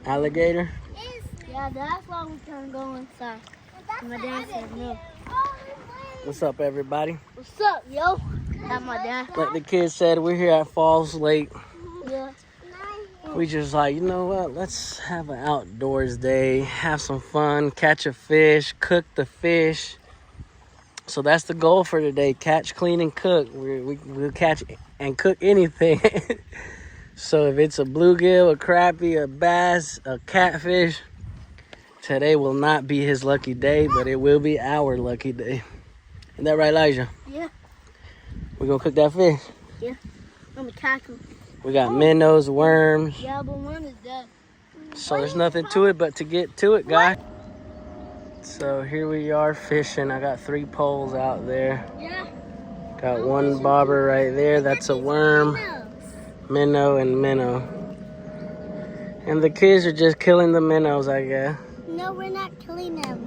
Alligator? Yeah, that's why we can't go inside. My dad said no. What's up, everybody? What's up, yo? That's my dad. Like the kids said, we're here at Falls Lake. Yeah. We just like, you know what? Let's have an outdoors day, have some fun, catch a fish, cook the fish. So that's the goal for today: catch, clean, and cook. We'll catch and cook anything. So if it's a bluegill, a crappie, a bass, a catfish, today will not be his lucky day, but it will be our lucky day. Isn't that right, Elijah? Yeah. We're gonna cook that fish. Yeah. I'm gonna catch him. We got minnows, worms. Yeah, but one is dead. So there's nothing to it but to get to it, guys. So here we are fishing. I got 3 poles out there. Yeah. Got one bobber right there. That's a worm, minnow, and minnow. And the kids are just killing the minnows, I guess. No, we're not killing them.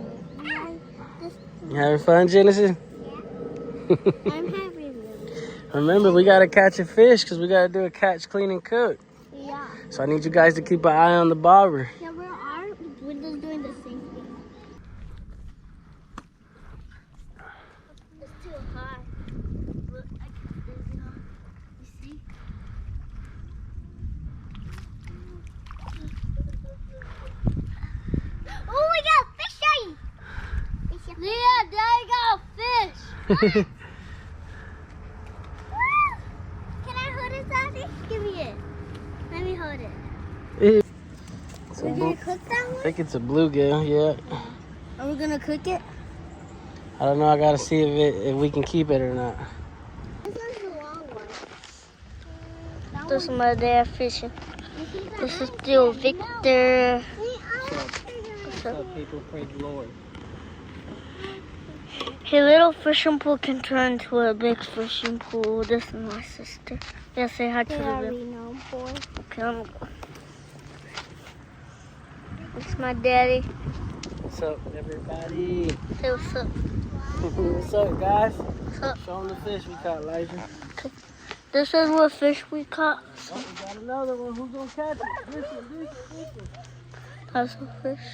You having fun, Genesis? Yeah. I'm happy with them. Remember, we gotta catch a fish because we gotta do a catch, clean, and cook. Yeah. So I need you guys to keep an eye on the bobber. Yeah, we're just doing the same thing. It's too high. Look, I can see it. You see? Oh, we got a fish eye! Yeah, there you go, fish! Can I hold it, Daddy? Give me it. Let me hold it. We're gonna cook that one? I think it's a bluegill, yeah. Are we gonna cook it? I don't know, I gotta see if we can keep it or not. This one's the long one. This is my dad fishing. This is still Victor. What's up, people? Praise the Lord. His little fishing pool can turn into a big fishing pool. This is my sister. Yeah, say hi to the little boy. Okay, I'm gonna go. It's my daddy. What's up, everybody? Say what's up. What's up, guys? What's up? Show them the fish we caught, Elijah. This is what fish we caught. Oh, we got another one. Who's gonna catch it? This one. That's a fish.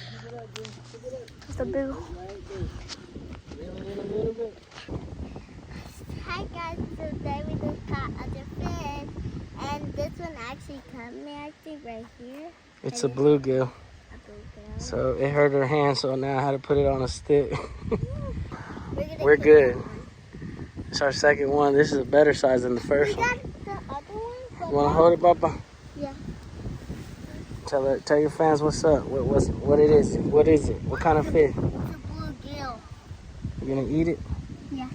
That's a big one. Hi guys, today we just caught other fish, and this one actually cut me right here. It's a bluegill. So it hurt her hand, so now I had to put it on a stick. We're good. It's our second one. This is a better size than the first one. The other one? You wanna hold it, Papa? Yeah. Tell your fans what's up. What it is? What is it? What kind of fish? It's a bluegill. You gonna eat it? Yeah.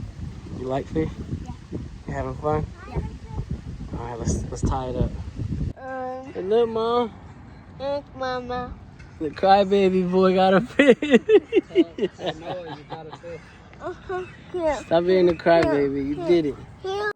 You like fish? Yeah. You having fun? Yeah. All right, let's tie it up. Hey, look, Mom. Look, Mama. The crybaby boy got a fish. Yeah. Stop being the crybaby. You did it. Here.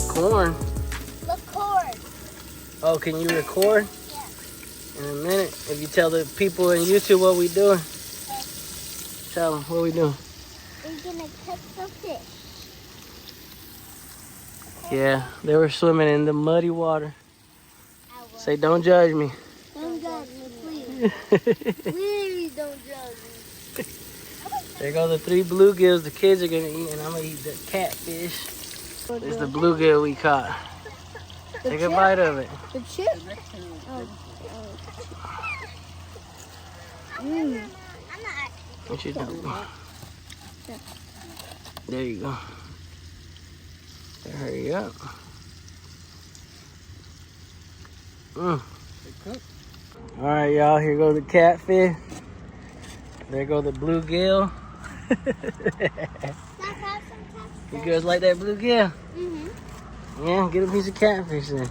Corn. Record. Oh, can you record? Yeah. In a minute. If you tell the people in YouTube what we doing. Okay. Tell them what we doing. We're gonna cook the fish. Yeah, they were swimming in the muddy water. Say, don't judge me. Don't judge me, please. Please don't judge me. There go the 3 bluegills the kids are gonna eat, and I'm gonna eat the catfish. It's the bluegill we caught. Take a bite of it. The chip? What you do? There you go. Hurry up. All right, y'all. Here go the catfish. There go the bluegill. You girls like that bluegill? Mm-hmm. Yeah, get a piece of catfish then.